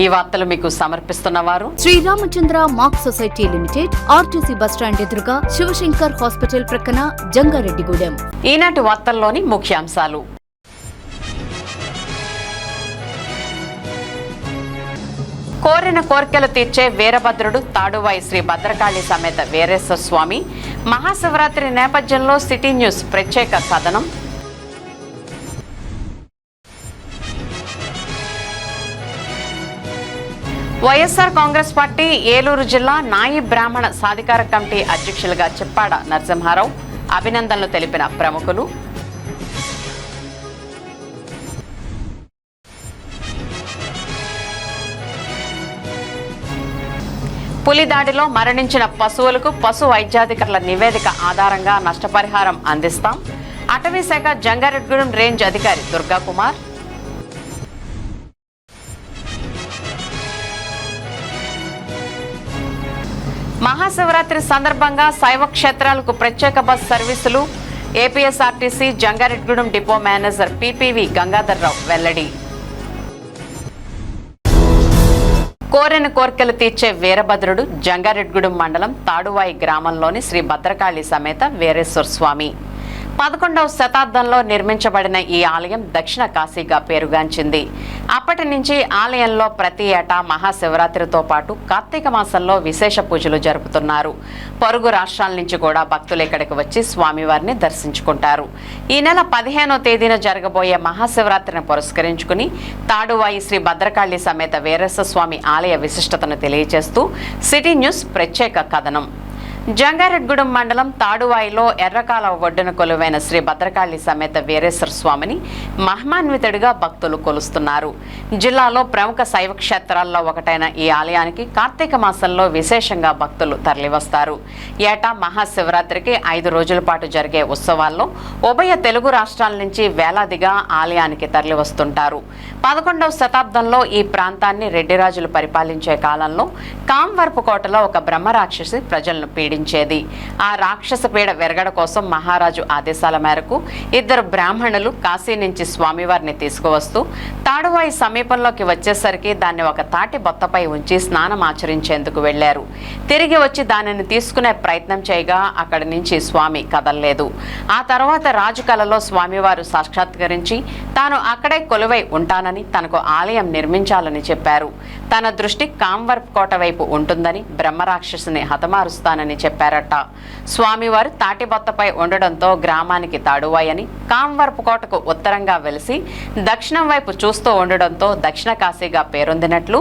ఈ వార్తలు మీకు సమర్పిస్తున్నవారు Sriramachandra mark society limited, RTC bus stand ఎదురుగా, శివశంకర్ హాస్పిటల్ ప్రక్కన, జంగారెడ్డిగూడెం. ఈనాటి వార్తల్లోని ముఖ్యాంశాలు. కోరిన కోర్కెలు తీర్చే వీరభద్రుడు తాడువాయి శ్రీ భద్రకాళి సమేత వీరేశ్వర స్వామి. మహాశివరాత్రి నేపథ్యంలో సిటీ న్యూస్ ప్రత్యేక కథనం. వైఎస్ఆర్ కాంగ్రెస్ పార్టీ ఏలూరు జిల్లా నాయి బ్రాహ్మణ సాధికార కమిటీ అధ్యక్షులుగా చిప్పాడ నరసింహారావు అభినందనలు తెలిపిన ప్రముఖులు. పులి దాడిలో మరణించిన పశువులకు పశు వైద్యాధికారుల నివేదిక ఆధారంగా నష్టపరిహారం అందిస్తాం. అటవీ శాఖ జంగారెడ్డిగూడెం రేంజ్ అధికారి దుర్గా కుమార్. మహాశివరాత్రి సందర్భంగా శైవ క్షేత్రాలకు ప్రత్యేక బస్ సర్వీసులు. APSRTC Jangareddygudem depot manager PPV Gangadharrao వెల్లడి. కోరిన కోర్కెలు తీర్చే వీరభద్రుడు జంగారెడ్డిగూడెం మండలం తాడువాయి గ్రామంలోని శ్రీ భద్రకాళి సమేత వీరేశ్వర స్వామి. 11వ శతాబ్దంలో నిర్మించబడిన ఈ ఆలయం దక్షిణ కాశీగా పేరుగాంచింది. అప్పటి నుంచి ఆలయంలో ప్రతి ఏటా మహాశివరాత్రితో పాటు కార్తీక మాసంలో విశేష పూజలు జరుపుతున్నారు. పొరుగు రాష్ట్రాల నుంచి కూడా భక్తులు ఇక్కడికి వచ్చి స్వామివారిని దర్శించుకుంటారు. ఈ నెల 15వ తేదీన జరగబోయే మహాశివరాత్రిని పురస్కరించుకుని తాడువాయి శ్రీ భద్రకాళి సమేత వీరేశ్వర స్వామి ఆలయ విశిష్టతను తెలియజేస్తూ సిటీ న్యూస్ ప్రత్యేక కథనం. జంగారెడ్డిగూడెం మండలం తాడువాయిలో ఎర్రకాలవ ఒడ్డున కొలువైన శ్రీ భద్రకాళి సమేత వీరేశ్వర స్వామిని మహిమాన్వితుడిగా భక్తులు కొలుస్తున్నారు. జిల్లాలో ప్రముఖ శైవ క్షేత్రాల్లో ఒకటైన ఈ ఆలయానికి కార్తీక మాసంలో విశేషంగా భక్తులు తరలివస్తారు. ఏటా మహాశివరాత్రికి 5 రోజుల పాటు జరిగే ఉత్సవాల్లో ఉభయ తెలుగు రాష్ట్రాల నుంచి వేలాదిగా ఆలయానికి తరలివస్తుంటారు. 11వ శతాబ్దంలో ఈ ప్రాంతాన్ని రెడ్డిరాజులు పరిపాలించే కాలంలో కాంవర్పు కోటలో ఒక బ్రహ్మరాక్షసి ప్రజలను పీడించేది. ఆ రాక్షస పీడ విరగడ కోసం మహారాజు ఆదేశాల మేరకు 2 బ్రాహ్మణులు కాశీ నుంచి స్వామివారిని తీసుకువస్తూ తాడువాయి సమీపంలోకి వచ్చేసరికి దాన్ని ఒక తాటి బొత్తపై ఉంచి స్నానం ఆచరించేందుకు వెళ్లారు. తిరిగి వచ్చి దానిని తీసుకునే ప్రయత్నం చేయగా అక్కడి నుంచి స్వామి కదల్లేదు. ఆ తర్వాత రాజు కలలో స్వామివారు సాక్షాత్కరించి తాను అక్కడే కొలువై ఉంటానని, తనకు ఆలయం నిర్మించాలని చెప్పారు. తన దృష్టి కాంవర్ప్ కోట వైపు ఉంటుందని, బ్రహ్మరాక్షసుని హతమారుస్తానని చెప్పారట. స్వామివారు తాటిబొత్తపై ఉండడంతో గ్రామానికి తాడువాయి అని, కాంవర్ప్ కోటకు ఉత్తరంగా వెలిసి దక్షిణం వైపు చూస్తూ ఉండడంతో దక్షిణ కాశీగా పేరొందినట్లు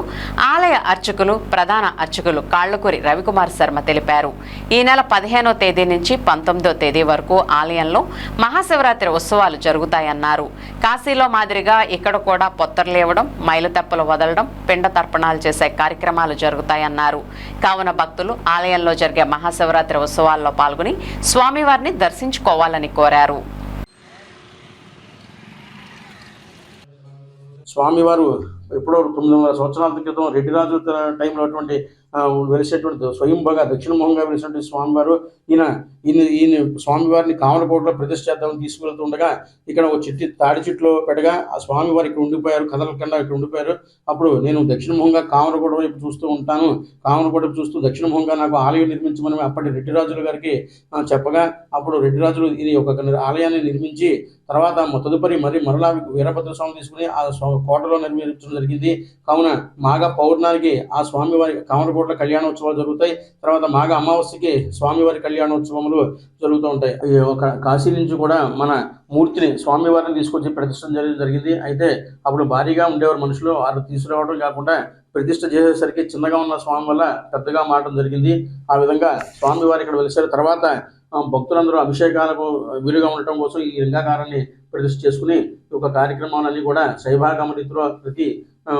ఆలయ అర్చకులు, ప్రధాన అర్చకులు కాళ్లకూరి రవికుమార్ శర్మ తెలిపారు. ఈ నెల 15వ తేదీ నుంచి 19వ తేదీ వరకు ఆలయంలో మహాశివరాత్రి ఉత్సవాలు జరుగుతాయన్నారు. కాశీలో మాదిరిగా ఇక్కడ కూడా పొత్తర్లేవడం, మైలుతెప్పలు వదలడం, పిండ తర్పణాలు చేసే కార్యక్రమాలు జరుగుతాయన్నారు. కావున భక్తులు ఆలయంలో జరిగే మహాశివరాత్రి ఉత్సవాల్లో పాల్గొని స్వామివారిని దర్శించుకోవాలని కోరారు. స్వామివారు ఎప్పుడో 900 సంవత్సరాల క్రితం రెడ్డిరాజు టైంలో అటువంటి వెలిసేటువంటి స్వయంభగా దక్షిణముఖంగా వెలిసినటువంటి స్వామివారు ఈయన స్వామివారిని కామరకోటలో ప్రతిష్ఠ చేద్దామని తీసుకువెళ్తుండగా ఇక్కడ ఒక తాడి చెట్టులో పెట్టగా ఆ స్వామివారు ఇక్కడ ఉండిపోయారు, కదలకుండా ఇక్కడ ఉండిపోయారు. అప్పుడు నేను దక్షిణముఖంగా కామరకోట వైపు చూస్తూ ఉంటాను, కామరకోట వైపు చూస్తూ దక్షిణముఖంగా నాకు ఆలయం నిర్మించమని అప్పటి రెడ్డిరాజుల గారికి చెప్పగా అప్పుడు రెడ్డిరాజులు ఇది ఒక ఆలయాన్ని నిర్మించి తర్వాత తదుపరి మరలా వీరభద్ర స్వామి తీసుకుని ఆ కోటలో నిర్మించడం జరిగింది. కావున మాఘ పౌర్ణానికి ఆ స్వామివారి కామరకోటలో కళ్యాణోత్సవాలు జరుగుతాయి. తర్వాత మాఘ అమావాస్యకి స్వామివారి కళ్యాణోత్సవములు జరుగుతూ ఉంటాయి. ఒక కాశీ నుంచి కూడా మన మూర్తిని స్వామివారిని తీసుకొచ్చి ప్రతిష్ఠ జరిగింది. అయితే అప్పుడు భారీగా ఉండేవారు మనుషులు, వారు తీసుకురావడం కాకుండా ప్రతిష్ఠ చేసేసరికి చిన్నగా ఉన్న స్వామి వల్ల పెద్దగా మారడం జరిగింది. ఆ విధంగా స్వామివారి ఇక్కడ వెలిసారు. తర్వాత భక్తులందరూ అభిషేకాలకు వీలుగా ఉండటం కోసం ఈ లింగాకారాన్ని ప్రతిష్ఠ చేసుకుని ఒక కార్యక్రమాలన్నీ కూడా శైవాగమ రీతిలో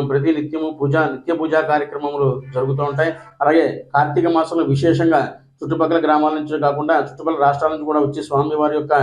ప్రతి నిత్య పూజా కార్యక్రమములు జరుగుతూ ఉంటాయి. అలాగే కార్తీక మాసంలో విశేషంగా చుట్టుపక్కల గ్రామాల నుంచి కాకుండా చుట్టుపక్కల రాష్ట్రాల నుంచి కూడా వచ్చి స్వామివారి యొక్క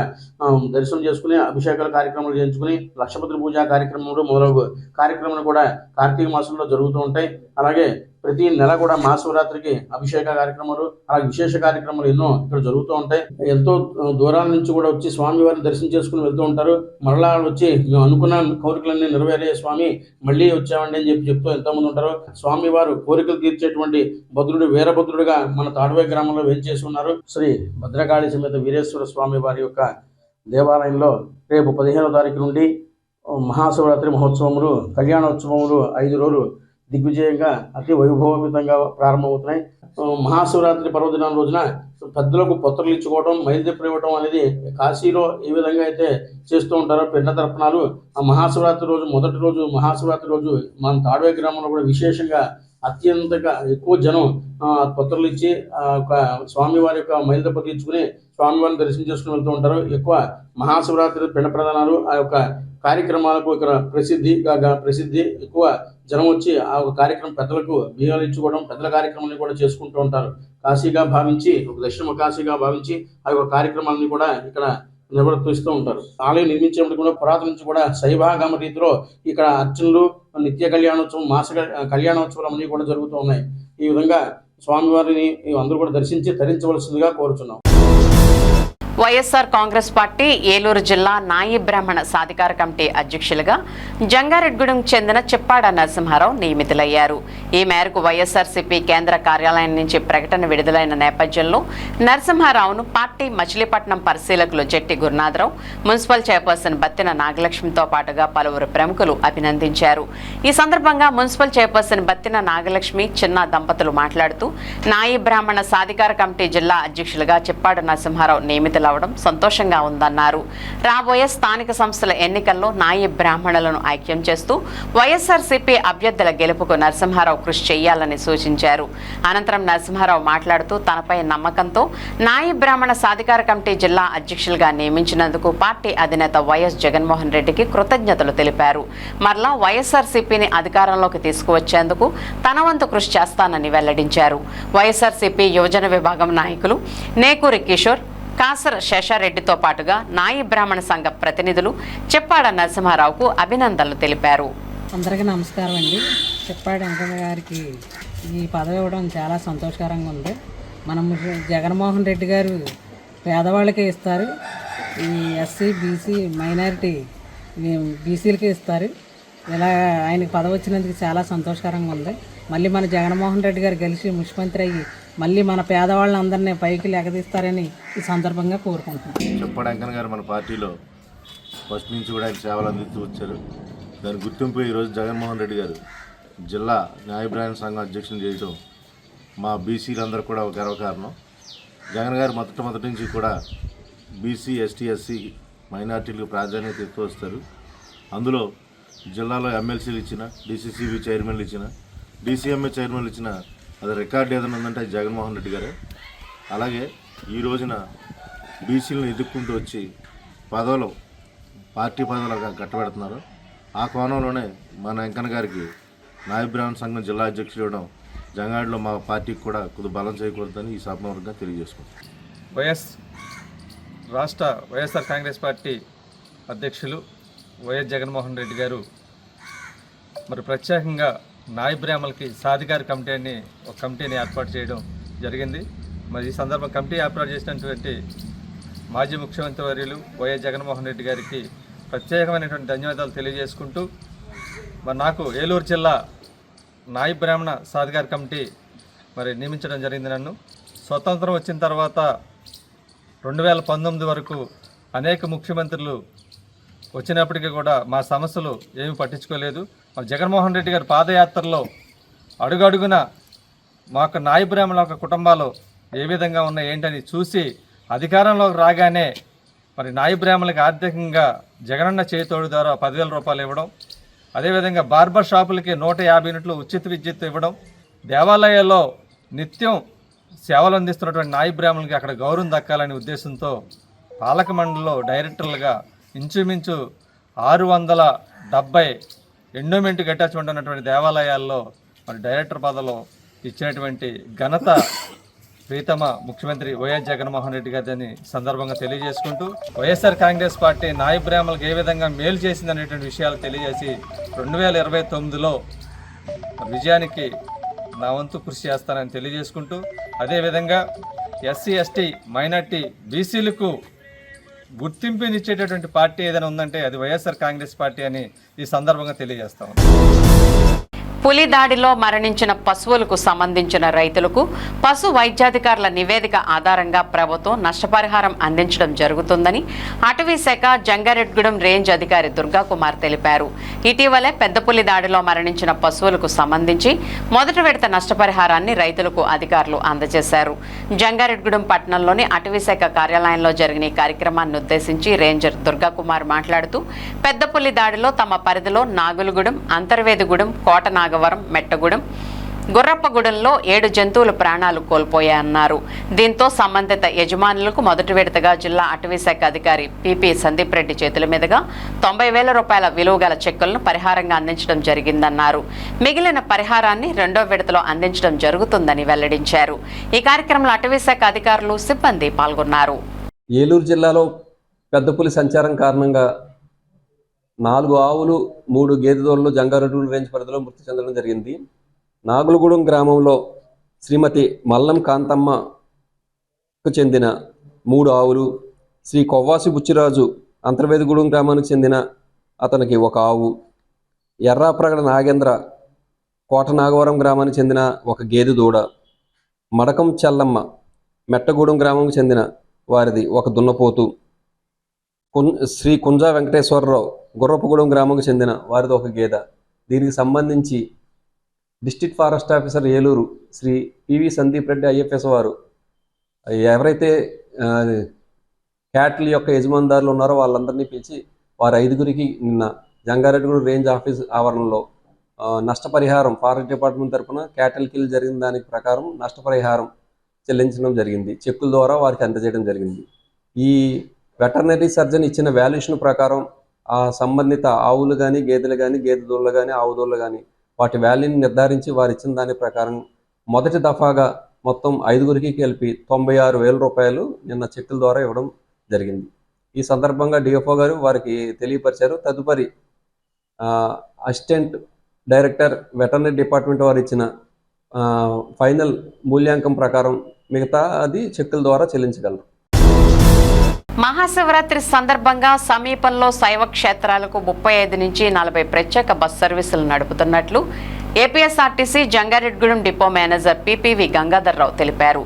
దర్శనం చేసుకుని అభిషేకాల కార్యక్రమాలు చేయించుకుని లక్షపత్రి పూజా కార్యక్రమాలు మొదలగు కార్యక్రమాలు కూడా కార్తీక మాసంలో జరుగుతూ ఉంటాయి. అలాగే ప్రతి నెల కూడా మహాశివరాత్రికి అభిషేక కార్యక్రమాలు అలాగే విశేష కార్యక్రమాలు ఎన్నో ఇక్కడ జరుగుతూ ఉంటాయి. ఎంతో దూరాల నుంచి కూడా వచ్చి స్వామివారిని దర్శనం చేసుకుని వెళ్తూ ఉంటారు. మరలా వచ్చి మేము అనుకున్న కోరికలన్నీ నెరవేరే స్వామి మళ్ళీ వచ్చామండి అని చెప్తూ ఎంతోమంది ఉంటారు. స్వామివారు కోరికలు తీర్చేటువంటి భద్రుడు వీరభద్రుడిగా మన తాడువాయి గ్రామంలో వేంచేసి ఉన్నారు. శ్రీ భద్రకాళి సమేత వీరేశ్వర స్వామి వారి యొక్క దేవాలయంలో రేపు 15వ తారీఖు నుండి మహాశివరాత్రి మహోత్సవములు, కళ్యాణోత్సవములు 5 రోజులు దిగ్విజయంగా అతి వైభవోపేతంగా ప్రారంభమవుతున్నాయి. మహాశివరాత్రి పర్వదినం రోజున పెద్దలకు పత్రులు ఇచ్చుకోవడం, మైలుదెప్పులు ఇవ్వడం అనేది కాశీలో ఏ విధంగా అయితే చేస్తూ ఉంటారో పిండ తర్పణాలు, ఆ మహాశివరాత్రి రోజు మొదటి రోజు మహాశివరాత్రి రోజు మన తాడువాయి గ్రామంలో కూడా విశేషంగా అత్యంతగా ఎక్కువ జనం పత్రులు ఇచ్చి స్వామివారి యొక్క మైలుదెప్ప తీర్చుకుని స్వామివారిని దర్శనం చేసుకుని వెళ్తూ ఉంటారు. ఎక్కువ మహాశివరాత్రి పిండ ప్రదానాలు ఆ యొక్క కార్యక్రమాలకు ఇక్కడ ప్రసిద్ధి ఎక్కువ జనం వచ్చి ఆ ఒక కార్యక్రమం పెద్దలకు బియ్యాలు ఇచ్చుకోవడం, పెద్దల కార్యక్రమాన్ని కూడా చేసుకుంటూ ఉంటారు. కాశీగా భావించి ఒక దక్షిణ కాశీగా భావించి ఆ యొక్క కార్యక్రమాన్ని కూడా ఇక్కడ నిర్వర్తిస్తూ ఉంటారు. ఆలయం నిర్మించేటప్పుడు కూడా పురాతన నుంచి కూడా శైవాగమ రీతిలో ఇక్కడ అర్చనలు, నిత్య కళ్యాణోత్సవం, మాస కళ్యాణోత్సవాలు అన్నీ కూడా జరుగుతూ ఉన్నాయి. ఈ విధంగా స్వామివారిని అందరూ కూడా దర్శించి తరించవలసిందిగా కోరుచున్నాం. వైఎస్ఆర్ కాంగ్రెస్ పార్టీ ఏలూరు జిల్లా నాయి బ్రాహ్మణ సాధికార కమిటీ అధ్యక్షులుగా జంగారెడ్డిగూడెం చెందిన చిప్పాడ నరసింహారావు నియమితులయ్యారు. ఈ మేరకు వైఎస్ఆర్సీపీ కేంద్ర కార్యాలయం నుంచి ప్రకటన విడుదలైన నేపథ్యంలో నరసింహారావును పార్టీ మచిలీపట్నం పరిశీలకులు జెట్టి గురునాథరావు, మున్సిపల్ చైర్పర్సన్ బత్తిన నాగలక్ష్మితో పాటుగా పలువురు ప్రముఖులు అభినందించారు. ఈ సందర్భంగా మున్సిపల్ చైర్పర్సన్ బత్తిన నాగలక్ష్మి చిన్న దంపతులు మాట్లాడుతూ నాయి బ్రాహ్మణ సాధికార కమిటీ జిల్లా అధ్యక్షులుగా చిప్పాడ నరసింహారావు నియమితులు అవడం సంతోషంగా ఉందన్నారు. రాబోయే స్థానిక సంస్థల ఎన్నికల్లో నాయి బ్రాహ్మణులను ఐక్యం చేస్తూ వైఎస్ఆర్సీపీ అభ్యర్థుల గెలుపుకు నరసింహారావు కృషి చేయాలని సూచించారు. అనంతరం నరసింహారావు మాట్లాడుతూ తనపై నమ్మకంతో నాయి బ్రాహ్మణ సాధికార కమిటీ జిల్లా అధ్యక్షులుగా నియమించినందుకు పార్టీ అధినేత వైఎస్ జగన్మోహన్ రెడ్డికి కృతజ్ఞతలు తెలిపారు. మరలా వైఎస్ఆర్సీపీని అధికారంలోకి తీసుకువచ్చేందుకు తన వంతు కృషి చేస్తానని వెల్లడించారు. వైఎస్ఆర్సీపీ యువజన విభాగం నాయకులు నేకూరి కిషోర్, కాసర శేషారెడ్డితో పాటుగా నాయి బ్రాహ్మణ సంఘ ప్రతినిధులు చిప్పాడ నరసింహారావుకు అభినందనలు తెలిపారు. అందరికీ నమస్కారం అండి. చిప్పాడ వెంకన్న గారికి ఈ పదవి ఇవ్వడం చాలా సంతోషకరంగా ఉంది. మనం జగన్మోహన్ రెడ్డి గారు పేదవాళ్ళకే ఇస్తారు, ఈ ఎస్సీ బీసీ మైనారిటీ బీసీలకే ఇస్తారు. ఇలా ఆయనకి పదవి వచ్చినందుకు చాలా సంతోషకరంగా ఉంది. మళ్ళీ మన జగన్మోహన్ రెడ్డి గారు గెలిచి ముఖ్యమంత్రి అయ్యి మళ్ళీ మన పేదవాళ్ళందరినీ పైకి లెగదీస్తారని ఈ సందర్భంగా కోరుకుంటున్నాం. చిప్పాడ వెంకన్న గారు మన పార్టీలో ఫస్ట్ నుంచి కూడా ఆయన సేవలు అందిస్తూ వచ్చారు. దాని గుర్తింపు ఈరోజు జగన్మోహన్ రెడ్డి గారు జిల్లా న్యాయ బ్రాహ్మణ సంఘం అధ్యక్షులు చేయడం మా బీసీలందరూ కూడా ఒక గర్వకారణం. జగన్ గారు మొదటి నుంచి కూడా బీసీ, ఎస్టీ, ఎస్సీ మైనార్టీలకు ప్రాధాన్యత ఎక్కువ వస్తారు. అందులో జిల్లాలో ఎమ్మెల్సీలు ఇచ్చిన, డీసీసీబీ చైర్మన్లు ఇచ్చిన, డీసీఎంఏ చైర్మన్లు ఇచ్చిన అది రికార్డు ఏదైనా ఉందంటే జగన్మోహన్ రెడ్డి గారే. అలాగే ఈ రోజున బీసీలను ఎదుర్కొంటూ వచ్చి పార్టీ పదవులుగా కట్టబెడుతున్నారు. ఆ కోణంలోనే మన వెంకన్న గారికి నాయ బ్రాహ్మణ సంఘం జిల్లా అధ్యక్షులు ఇవ్వడం జంగాడిలో మా పార్టీకి కూడా కొద్ది బలం చేయకూడదని ఈ సభాముఖంగా తెలియజేసుకుంటాం. వైఎస్ఆర్ కాంగ్రెస్ పార్టీ అధ్యక్షులు వైఎస్ జగన్మోహన్ రెడ్డి గారు మరి ప్రత్యేకంగా నాయ బ్రాహ్మణులకి సాధికార కమిటీని ఏర్పాటు చేయడం జరిగింది. మరి ఈ సందర్భం కమిటీ ఏర్పాటు చేసినటువంటి మాజీ ముఖ్యమంత్రి వర్యులు వైఎస్ జగన్మోహన్ రెడ్డి గారికి ప్రత్యేకమైనటువంటి ధన్యవాదాలు తెలియజేసుకుంటూ మరి నాకు ఏలూరు జిల్లా నాయ బ్రాహ్మణ సాధికార కమిటీ మరి నియమించడం జరిగింది. నన్ను స్వతంత్రం వచ్చిన తర్వాత 2019 వరకు అనేక ముఖ్యమంత్రులు వచ్చినప్పటికీ కూడా మా సమస్యలు ఏమీ పట్టించుకోలేదు. మరి జగన్మోహన్ రెడ్డి గారి పాదయాత్రలో అడుగడుగున మాకు నాయ బ్రాహ్మణుల కుటుంబాలు ఏ విధంగా ఉన్నాయి ఏంటని చూసి అధికారంలోకి రాగానే మరి నాయ బ్రాహ్మణులకు ఆర్థికంగా జగనన్న చేతోడు ద్వారా 10,000 రూపాయలు ఇవ్వడం, అదేవిధంగా బార్బర్ షాపులకి 150 యూనిట్లు ఉచిత విద్యుత్ ఇవ్వడం, దేవాలయాల్లో నిత్యం సేవలు అందిస్తున్నటువంటి నాయ బ్రాహ్మణులకి అక్కడ గౌరవం దక్కాలనే ఉద్దేశంతో పాలక మండలిలో డైరెక్టర్లుగా ఇంచుమించు 670 ఎండోమెంట్ అటాచ్మెంట్ ఉన్నటువంటి దేవాలయాల్లో మరి డైరెక్టర్ పదవిలో ఇచ్చినటువంటి ఘనత ప్రీతమ ముఖ్యమంత్రి వైఎస్ జగన్మోహన్ రెడ్డి గారిని సందర్భంగా తెలియజేసుకుంటూ వైఎస్ఆర్ కాంగ్రెస్ పార్టీ నాయ బ్రాహ్మణులకు ఏ విధంగా మేలు చేసిందనేటువంటి విషయాలు తెలియజేసి 2029లో విజయానికి నా వంతు కృషి చేస్తానని తెలియజేసుకుంటూ, అదేవిధంగా ఎస్సీ ఎస్టీ మైనార్టీ బీసీలకు గుర్తింపునిచ్చేటటువంటి పార్టీ ఏదైనా ఉందంటే అది వైఎస్ఆర్ కాంగ్రెస్ పార్టీ అని ఈ సందర్భంగా తెలియజేస్తాం. పులి దాడిలో మరణించిన పశువులకు సంబంధించిన రైతులకు పశు వైద్యాధికారుల నివేదిక ఆధారంగా ప్రభుత్వం నష్టపరిహారం అందించడం జరుగుతుందని అటవీ శాఖ జంగారెడ్గూడెం రేంజ్ అధికారి దుర్గాకుమార్ తెలిపారు. ఇటీవలే పెద్ద పులి దాడిలో మరణించిన పశువులకు సంబంధించి మొదటి విడత నష్టపరిహారాన్ని రైతులకు అధికారులు అందజేశారు. జంగారెడ్గూడెం పట్టణంలోని అటవీ శాఖ కార్యాలయంలో జరిగిన ఈ కార్యక్రమాన్ని ఉద్దేశించి రేంజర్ దుర్గాకుమార్ మాట్లాడుతూ, పెద్ద పులి దాడిలో తమ పరిధిలో నాగులగూడెం, అంతర్వేదిగూడెం, కోటనాగవరం, మెట్టగూడెం, గుర్రప్పగూడెంలో 7 జంతువులు ప్రాణాలు కోల్పోయాయన్నారు. దీంతో సంబంధిత యజమానులకు మొదటి విడతగా జిల్లా అటవీ శాఖ అధికారి పిపి సందీప్ రెడ్డి చేతుల మీదుగా 90,000 రూపాయల విలువ గల చెక్కులను పరిహారంగా అందించడం జరిగిందన్నారు. మిగిలిన పరిహారాన్ని రెండో విడతలో అందించడం జరుగుతుందని వెల్లడించారు. ఈ కార్యక్రమంలో అటవీ శాఖ అధికారులు, సిబ్బంది పాల్గొన్నారు. ఏలూరు జిల్లాలో పెద్ద పులి సంచారం కారణంగా 4 ఆవులు 3 గేదె దూడలు జంగారెడ్గూడెం రేంజ్ పరిధిలో మృతి చెందడం జరిగింది. నాగులగూడెం గ్రామంలో శ్రీమతి మల్లం కాంతమ్మకు చెందిన 3 ఆవులు, శ్రీ కొవ్వాసి బుచ్చిరాజు అంతర్వేదిగూడెం గ్రామానికి చెందిన అతనికి 1 ఆవు, ఎర్రాప్రగడ నాగేంద్ర కోటనాగవరం గ్రామానికి చెందిన 1 గేదె దూడ, మడకం చెల్లమ్మ మెట్టగూడెం గ్రామంకి చెందిన వారిది 1 దున్నపోతు, శ్రీ కుంజా వెంకటేశ్వరరావు గుర్రపగూడెం గ్రామంకి చెందిన వారిది 1 గేదె. దీనికి సంబంధించి district forest officer Eluru Shri P V Sandeep Reddy IFS వారు ఎవరైతే క్యాటిల్ యొక్క యజమానిదారులు ఉన్నారో వాళ్ళందరినీ పిలిచి వారి 5గురికి నిన్న జంగారెడ్గూడెం రేంజ్ ఆఫీస్ ఆవరణలో నష్టపరిహారం ఫారెస్ట్ డిపార్ట్మెంట్ తరఫున క్యాటిల్ కిల్ జరిగిన దానికి ప్రకారం నష్టపరిహారం చెల్లించడం జరిగింది. చెక్కుల ద్వారా వారికి అందజేయడం జరిగింది. ఈ వెటర్నరీ సర్జన్ ఇచ్చిన వాల్యుయేషన్ ప్రకారం ఆ సంబంధిత ఆవులు కానీ గేదెలు కానీ గేదె దూడలు కానీ ఆవు దూడలు కానీ వాటి వాల్యూని నిర్ధారించి వారు ఇచ్చిన దాని ప్రకారం మొదటి దఫాగా మొత్తం 5గురికి కలిపి 96,000 రూపాయలు నిన్న చెక్కుల ద్వారా ఇవ్వడం జరిగింది. ఈ సందర్భంగా డిఎఫ్ఓ గారు వారికి తెలియపరిచారు. తదుపరి అసిస్టెంట్ డైరెక్టర్ వెటర్నరీ డిపార్ట్మెంట్ వారు ఇచ్చిన ఫైనల్ మూల్యాంకం ప్రకారం మిగతా అది చెక్కుల ద్వారా చెల్లించగలరు. మహాశివరాత్రి సందర్భంగా సమీపంలో శైవ క్షేత్రాలకు 35 నుంచి 40 ప్రత్యేక బస్ సర్వీసులు నడుపుతున్నట్లు APSRTC Jangareddygudem depot manager PPV Gangadharrao తెలిపారు.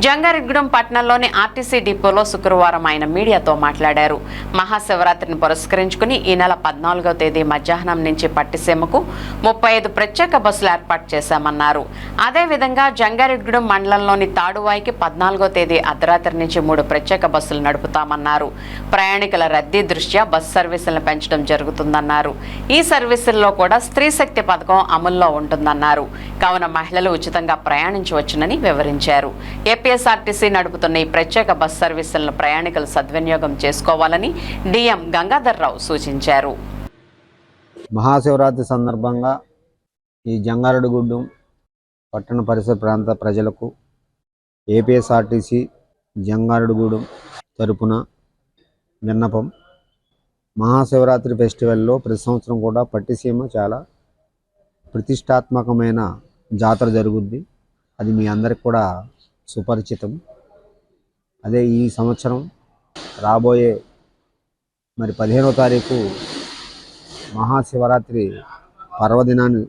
జంగారెడ్గూడెం పట్టణంలోని ఆర్టీసీ డిపోలో శుక్రవారం ఆయన మీడియాతో మాట్లాడారు. మహాశివరాత్రిని పురస్కరించుకుని ఈ నెల 14వ తేదీ మధ్యాహ్నం నుంచి పట్టిసీమకు 35 ప్రత్యేక బస్సులు ఏర్పాటు చేశామన్నారు. అదేవిధంగా జంగారెడ్గూడెం మండలంలోని తాడువాయికి 14వ తేదీ అర్ధరాత్రి నుంచి 3 ప్రత్యేక బస్సులు నడుపుతామన్నారు. ప్రయాణికుల రద్దీ దృష్ట్యా బస్సు సర్వీసులను పెంచడం జరుగుతుందన్నారు. ఈ సర్వీసుల్లో కూడా స్త్రీ శక్తి పథకం అమల్లో ఉంటుందన్నారు. కావున మహిళలు ఉచితంగా ప్రయాణించవచ్చునని వివరించారు. ఏపీఎస్ఆర్టీసీ నడుపుతున్న ఈ ప్రత్యేక బస్ సర్వీసులను ప్రయాణికులు సద్వినియోగం చేసుకోవాలని డిఎం గంగాధర్రావు సూచించారు. మహాశివరాత్రి సందర్భంగా ఈ జంగారెడ్గూడెం పట్టణ పరిసర ప్రాంత ప్రజలకు ఏపీఎస్ఆర్టీసీ జంగారెడ్గూడెం తరపున విన్నపం. మహాశివరాత్రి ఫెస్టివల్లో ప్రతి సంవత్సరం కూడా పట్టిసీమ చాలా ప్రతిష్టాత్మకమైన జాతర జరుగుద్ది. అది మీ అందరికి కూడా సుపరిచితం. అదే ఈ సంవత్సరం రాబోయే 15వ తారీఖు మహాశివరాత్రి పర్వదినాన్ని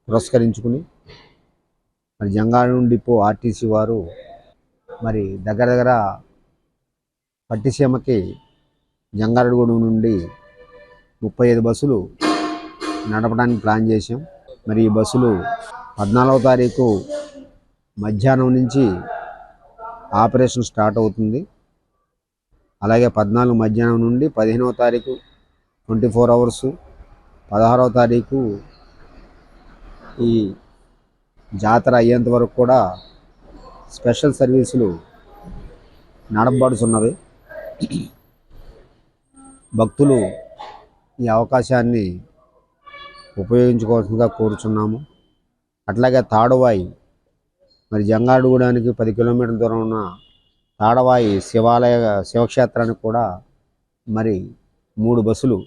పురస్కరించుకుని జంగారెడ్గూడెం డిపో ఆర్టీసీ వారు దగ్గర పట్టిసీమకి జంగారెడ్గూడెం నుండి 35 బస్సులు నడపడానికి ప్లాన్ చేశాం. ఈ బస్సులు 14వ తారీఖు మధ్యాహ్నం నుంచి ఆపరేషన్ స్టార్ట్ అవుతుంది. అలాగే 14 మధ్యాహ్నం నుండి 15వ తారీఖు 24 అవర్స్, 16వ తారీఖు ఈ జాతర అయ్యేంత వరకు కూడా స్పెషల్ సర్వీసులు నడపబడుతున్నవి. భక్తులు ఈ అవకాశాన్ని ఉపయోగించుకోవాల్సిందిగా కోరుచున్నాము. అట్లాగే తాడువాయి జంగారెడ్గూడెంకి 10 కిలోమీటర్ల దూరం ఉన్న తాడవాయి శివక్షేత్రానికి కూడా 3 బస్సులు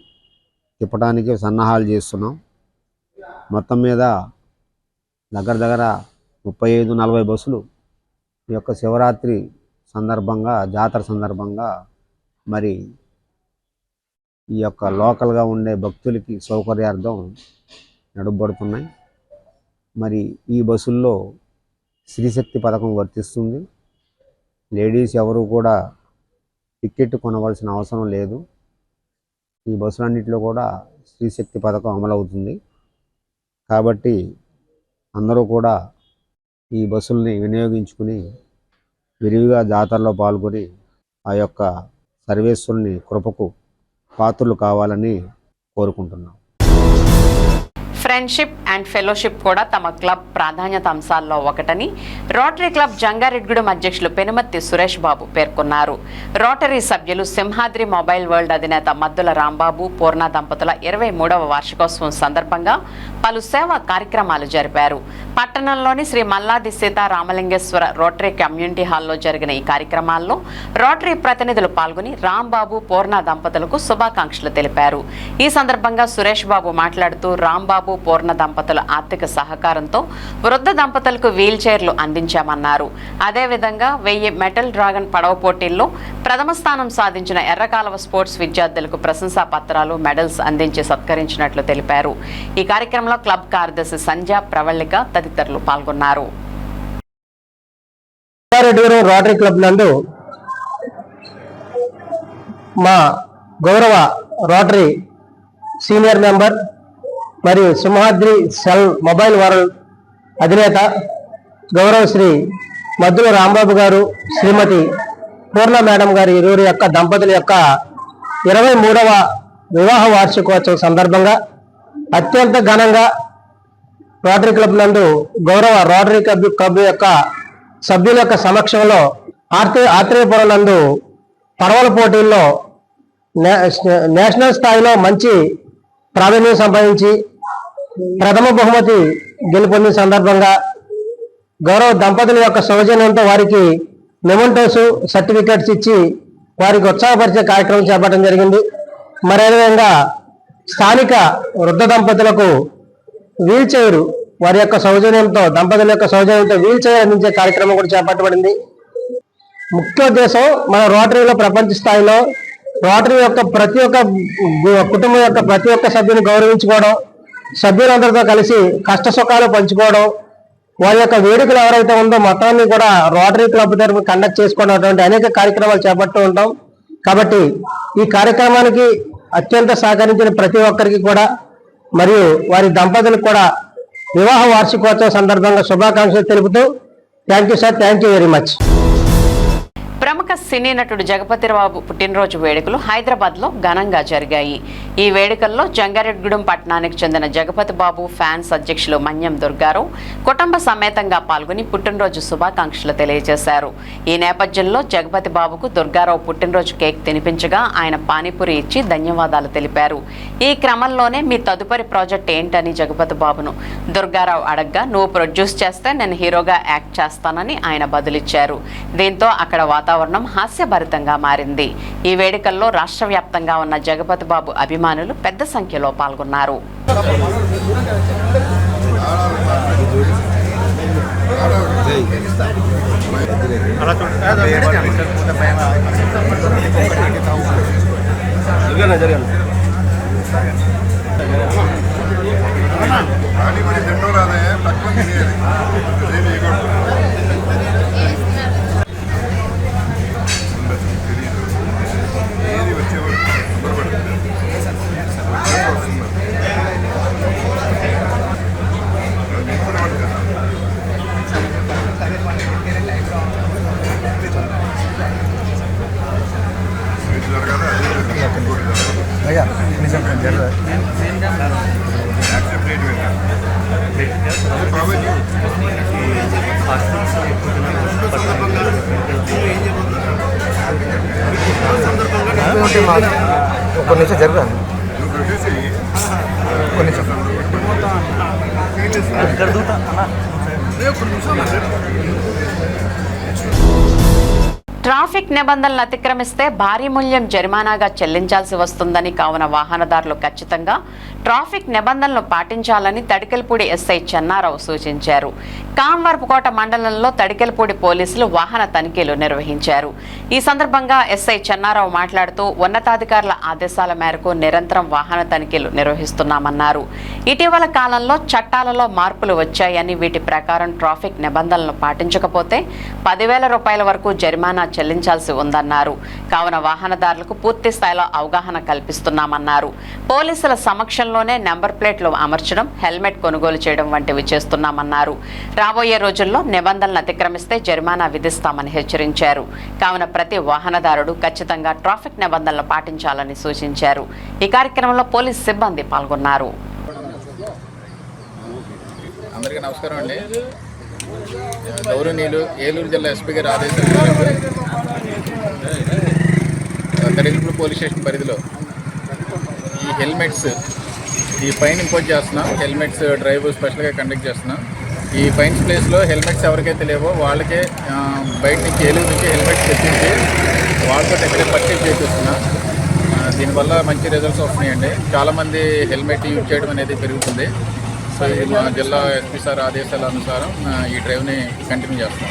తిప్పడానికి సన్నాహాలు చేస్తున్నాం. మొత్తం మీద దగ్గర 35-40 బస్సులు ఈ యొక్క శివరాత్రి సందర్భంగా, జాతర సందర్భంగా మరి ఈ యొక్క లోకల్గా ఉండే భక్తులకి సౌకర్యార్థం నడుపబడుతున్నాయి. మరి ఈ బస్సుల్లో శ్రీశక్తి పథకం వర్తిస్తుంది. లేడీస్ ఎవరు కూడా టికెట్ కొనవలసిన అవసరం లేదు. ఈ బస్సులన్నింటిలో కూడా శ్రీశక్తి పథకం అమలవుతుంది. కాబట్టి అందరూ కూడా ఈ బస్సుల్ని వినియోగించుకుని విరివిగా జాతరలో పాల్గొని ఆ యొక్క సర్వేశ్వరుని కృపకు పాత్రలు కావాలని కోరుకుంటున్నాం. ఫ్రెండ్షిప్ అండ్ ఫెలోషిప్ కూడా తమ క్లబ్ ప్రాధాన్యత అంశాల్లో ఒకటని రోటరీ క్లబ్ జంగారెడ్డిగూడెం అధ్యక్షులు పెనుమత్తి సురేష్ బాబు పేర్కొన్నారు. రోటరీ సభ్యులు సింహాద్రి మొబైల్ వరల్డ్ అధినేత మద్దుల రాంబాబు, పూర్ణ దంపతుల 23వ వార్షికోత్సవం సందర్భంగా పలు సేవా కార్యక్రమాలు జరిపారు. పట్టణంలోని శ్రీ మల్లాది సీతారామలింగేశ్వర రోటరీ కమ్యూనిటీ హాల్లో జరిగిన ఈ కార్యక్రమాల్లో రోటరీ ప్రతినిధులు పాల్గొని రాంబాబు, పూర్ణ దంపతులకు శుభాకాంక్షలు తెలిపారు. ఈ సందర్భంగా సురేష్ బాబు మాట్లాడుతూ రాంబాబు, పూర్ణ దంపతుల ఆర్థిక సహకారంతో వృద్ధ దంపతులకు వీల్ చైర్లు అందించామన్నారు. అదేవిధంగా 1000 మెటల్ డ్రాగన్ పడవ పోటీల్లో ప్రథమ స్థానం సాధించిన ఎర్రకాలవ స్పోర్ట్స్ విద్యార్థులకు ప్రశంసా పత్రాలు, మెడల్స్ అందించి సత్కరించినట్లు తెలిపారు. ఈ కార్యక్రమంలో క్లబ్ కార్యదర్శి సంధ్య, ప్రవళిక తదితరులు పాల్గొన్నారు. రోటరీ క్లబ్ నందు మా గౌరవ రోటరీ సీనియర్ మెంబర్ మరియు సింహాద్రి సెల్ మొబైల్ వరల్డ్ అధినేత గౌరవ శ్రీ మద్దుల రాంబాబు గారు, శ్రీమతి పూర్ణ మేడం గారి ఇరువురి యొక్క దంపతుల యొక్క 23వ వివాహ వార్షికోత్సవం సందర్భంగా అత్యంత ఘనంగా రోటరీ క్లబ్ నందు గౌరవ రోటరీ క్లబ్ యొక్క సభ్యుల యొక్క సమక్షంలో ఆత్రేయపురం నందు పడవల పోటీల్లో నేషనల్ స్థాయిలో మంచి ప్రావీణ్యం సంపాదించి ప్రథమ బహుమతి గెలుపొందిన సందర్భంగా గౌరవ దంపతుల యొక్క సౌజన్యంతో వారికి మెమెంటోస్, సర్టిఫికెట్స్ ఇచ్చి వారికి ఉత్సాహపరిచే కార్యక్రమం చేపట్టడం జరిగింది. మరి అదేవిధంగా స్థానిక వృద్ధ దంపతులకు వీల్ చైర్ వారి యొక్క సౌజన్యంతో, దంపతుల యొక్క సౌజన్యంతో వీల్ చైర్ అందించే కార్యక్రమం కూడా చేపట్టబడింది. ముఖ్యోద్దేశం మన రోటరీలో ప్రపంచ స్థాయిలో రోటరీ యొక్క ప్రతి ఒక్క కుటుంబం యొక్క ప్రతి ఒక్క సభ్యుని గౌరవించుకోవడం, సభ్యులందరితో కలిసి కష్ట సుఖాలు పంచుకోవడం, వారి యొక్క వేడుకలు ఎవరైతే ఉందో మొత్తాన్ని కూడా రోటరీ క్లబ్ తరఫున కండక్ట్ చేసుకోవడం, అటువంటి అనేక కార్యక్రమాలు చేపడుతూ ఉంటాం. కాబట్టి ఈ కార్యక్రమానికి అత్యంత సహకరించిన ప్రతి ఒక్కరికి కూడా మరియు వారి దంపతులకు కూడా వివాహ వార్షికోత్సవం సందర్భంగా శుభాకాంక్షలు తెలుపుతూ thank you sir, thank you very much. ప్రముఖ సినీ నటుడు జగపతిరావు పుట్టినరోజు వేడుకలు హైదరాబాద్లో ఘనంగా జరిగాయి. ఈ వేడుకల్లో జంగారెడ్డిగూడెం పట్టణానికి చెందిన జగపతి బాబు ఫ్యాన్స్ అధ్యక్షులు మన్యం దుర్గారావు కుటుంబ సమేతంగా పాల్గొని పుట్టినరోజు శుభాకాంక్షలు తెలియజేశారు. ఈ నేపథ్యంలో జగపతి బాబుకు దుర్గారావు పుట్టినరోజు కేక్ తినిపించగా ఆయన పానీపూరి ఇచ్చి ధన్యవాదాలు తెలిపారు. ఈ క్రమంలోనే మీ తదుపరి ప్రాజెక్ట్ ఏంటని జగపతి బాబును దుర్గారావు అడగ్గా, నువ్వు ప్రొడ్యూస్ చేస్తే నేను హీరోగా యాక్ట్ చేస్తానని ఆయన బదులిచ్చారు. దీంతో అక్కడ వాతావరణం హాస్యభరితంగా మారింది. ఈ వేడుకల్లో రాష్ట్ర వ్యాప్తంగా ఉన్న జగపతి బాబు అభిమానులు పెద్ద సంఖ్యలో పాల్గొన్నారు. ఒక నిమిషం జరగదు, ఒక నిమిషం ట్రాఫిక్ నిబంధనలు అతిక్రమిస్తే భారీ మూల్యం జరిమానాగా చెల్లించాల్సి వస్తుందని కావున వాహనదారులు ఖచ్చితంగా ట్రాఫిక్ నిబంధనలు పాటించాలని తడికెలపూడి ఎస్ఐ చెన్నారావు సూచించారు. కాంవరపుకోట మండలంలో తడికెలపూడి పోలీసులు వాహన తనిఖీలు నిర్వహించారు. ఈ సందర్భంగా ఎస్ఐ చెన్నారావు మాట్లాడుతూ ఉన్నతాధికారుల ఆదేశాల మేరకు నిరంతరం వాహన తనిఖీలు నిర్వహిస్తున్నామన్నారు. ఇటీవల కాలంలో చట్టాలలో మార్పులు వచ్చాయని వీటి ప్రకారం ట్రాఫిక్ నిబంధనలను పాటించకపోతే 10,000 రూపాయల వరకు జరిమానా చెల్లించాల్సి ఉందన్నారు. కావున వాహనదారులకు పూర్తి స్థాయిలో అవగాహన కల్పిస్తున్నామన్నారు. పోలీసుల సమక్షంలోనే నెంబర్ ప్లేట్లు అమర్చడం, హెల్మెట్ కొనుగోలు చేయడం వంటివి చేస్తున్నామన్నారు. రాబోయే రోజుల్లో నిబంధనలు అతిక్రమిస్తే జరిమానా విధిస్తామని హెచ్చరించారు. కావున ప్రతి వాహనదారుడు ఖచ్చితంగా ట్రాఫిక్ నిబంధనలు పాటించాలని సూచించారు. ఈ కార్యక్రమంలో పోలీసు సిబ్బంది పాల్గొన్నారు. అందరికీ నమస్కారం అండి. గౌరవనీయులు ఏలూరు జిల్లా ఎస్పీ గారి ఆదేశాల మేరకు తడికెలపూడి పోలీస్ స్టేషన్ పరిధిలో ఈ హెల్మెట్స్ ఈ ఫైన్ ఇంపోజ్ చేస్తున్నాం. హెల్మెట్స్ డ్రైవ్ స్పెషల్గా కండక్ట్ చేస్తున్నాం. ఈ ఫైన్స్ ప్లేస్లో హెల్మెట్స్ ఎవరికైతే లేవో వాళ్ళకే బయట నుంచి ఏలూరు నుంచి హెల్మెట్స్ తెప్పించి వాళ్ళతో ఎక్కడే పర్చేజ్ చేపిస్తున్నాం. దీనివల్ల మంచి రిజల్ట్స్ వస్తున్నాయండి. చాలామంది హెల్మెట్ యూజ్ చేయడం అనేది పెరుగుతుంది. సో ఇది మా జిల్లా ఎస్పీ సార్ ఆదేశాల అనుసారం ఈ డ్రైవ్ని కంటిన్యూ చేస్తాం.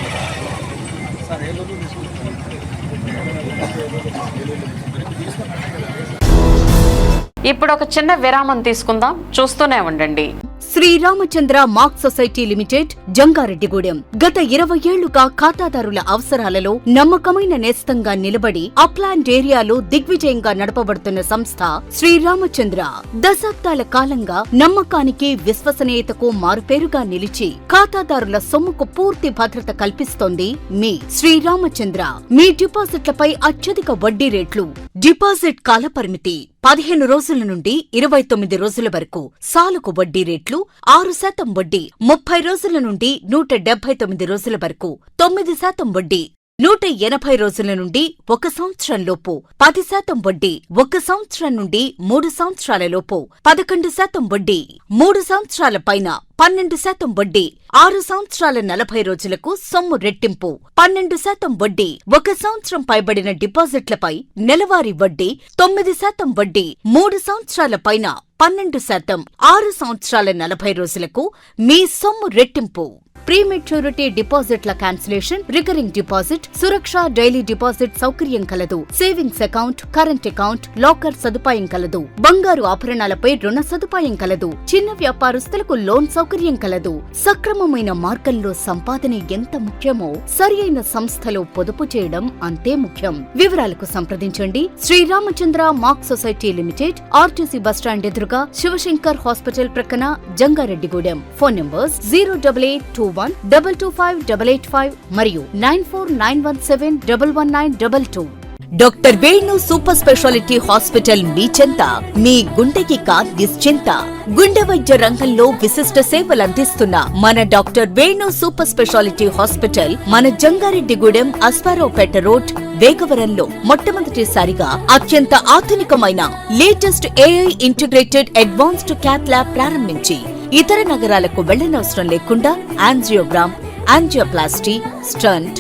ఇప్పుడు ఒక చిన్న విరామం తీసుకుందాం. చూస్తూనే ఉండండి. Sriramachandra mark society limited, Jangareddygudem. గత 20 ఏళ్లుగా ఖాతాదారుల అవసరాలలో నమ్మకమైన నేస్తంగా నిలబడి అప్లాండ్ ఏరియాలో దిగ్విజయంగా నడపబడుతున్న సంస్థ శ్రీరామచంద్ర. దశాబ్దాల కాలంగా నమ్మకానికి, విశ్వసనీయతకు మారుపేరుగా నిలిచి ఖాతాదారుల సొమ్ముకు పూర్తి భద్రత కల్పిస్తోంది మీ శ్రీరామచంద్ర. మీ డిపాజిట్లపై అత్యధిక వడ్డీ రేట్లు, డిపాజిట్ కాలపరిమితి 15 రోజుల నుండి 29 రోజుల వరకు, సాలుకు వడ్డీ రేట్లు 6% వడ్డీ, 30 రోజుల నుండి 179 రోజుల వరకు, 9% వడ్డీ, 180 రోజుల నుండి 1 సంవత్సరం లోపు 10% వడ్డీ, 1 సంవత్సరం నుండి 3 సంవత్సరాల లోపు 11% వడ్డీ, 3 సంవత్సరాల పైన 12% వడ్డీ, 6 సంవత్సరాల 40 రోజులకు సొమ్ము రెట్టింపు 12% వడ్డీ, 1 సంవత్సరం పైబడిన డిపాజిట్లపై నెలవారీ వడ్డీ 9% వడ్డీ, 3 సంవత్సరాల పైన 12%, 6 సంవత్సరాల 40 రోజులకు మీ సొమ్ము రెట్టింపు. ప్రీమెచ్యూరిటీ డిపాజిట్ల క్యాన్సిలేషన్, రికరింగ్ డిపాజిట్, సురక్ష డైలీ డిపాజిట్ సౌకర్యం కలదు. Savings account, current account, locker సదుపాయం కలదు. బంగారు ఆభరణాలపై రుణ సదుపాయం కలదు. చిన్న వ్యాపారస్తులకు లోన్ సౌకర్యం కలదు. సక్రమమైన మార్గంలో సంపాదన ఎంత ముఖ్యమో సరియైన సంస్థలో పొదుపు చేయడం అంతే ముఖ్యం. వివరాలకు సంప్రదించండి. Sriramachandra mark society limited, RTC bus stand ఎదురుగా, శివశంకర్ హాస్పిటల్ ప్రక్కన, జంగారెడ్డిగూడెం. ఫోన్ నంబర్స్ 08821225885 మరియు 9491711922. Doctor Venu super speciality hospital మీ చెంత. మీ గుండెకి నిశ్చింత. గుండె వైద్య రంగంలో విశిష్ట సేవలందిస్తున్న మన doctor Venu super speciality hospital మన జంగారెడ్డిగూడెం, అశ్వారావుపేట రోడ్, వేగవరంలో మొట్టమొదటిసారిగా అత్యంత ఆధునికమైన latest AI integrated advanced cath lab ప్రారంభించి ఇతర నగరాలకు వెళ్లనవసరం లేకుండా angiogram, angioplasty, stent,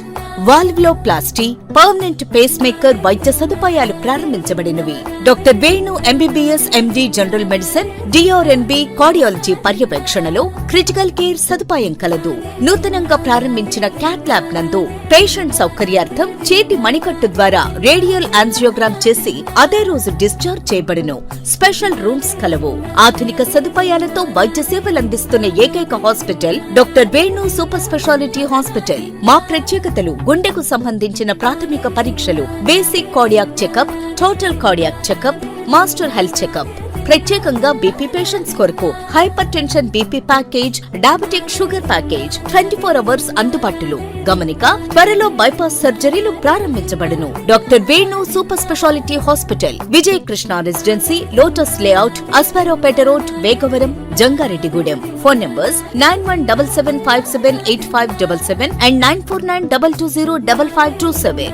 valvuloplasty, permanent pacemaker వైద్య సదుపాయాలు ప్రారంభించబడినవి. Doctor Venu MBBS MD general medicine, DrNB cardiology పర్యవేక్షణలో క్రిటికల్ కేర్ సదుపాయం కలదు. నూతనంగా ప్రారంభించిన క్యాట్ ల్యాబ్ నందు పేషెంట్ సౌకర్యార్థం చేతి మణికట్టు ద్వారా రేడియల్ యాంజియోగ్రామ్ చేసి అదే రోజు డిశ్చార్జ్ చేయబడును. స్పెషల్ రూమ్స్ కలవు. ఆధునిక సదుపాయాలతో వైద్య సేవలందిస్తున్న ఏకైక hospital doctor Venu super speciality hospital. మా ప్రత్యేకతలు: గుండెకు సంబంధించిన ప్రాథమిక పరీక్షలు, basic cardiac checkup, total cardiac checkup, master health checkup. ప్రత్యేకంగా బీపీ పేషెంట్స్ కొరకు hypertension BP package, diabetic sugar package 24 hours అందుబాటులో. గమనిక: త్వరలో బైపాస్ సర్జరీలు ప్రారంభించబడును. Doctor Venu super speciality hospital, Vijaya Krishna residency, lotus layout, Aswaraopeta road, Vegavaram, Jangareddygudem. Phone numbers 9177578577 and 9492205527.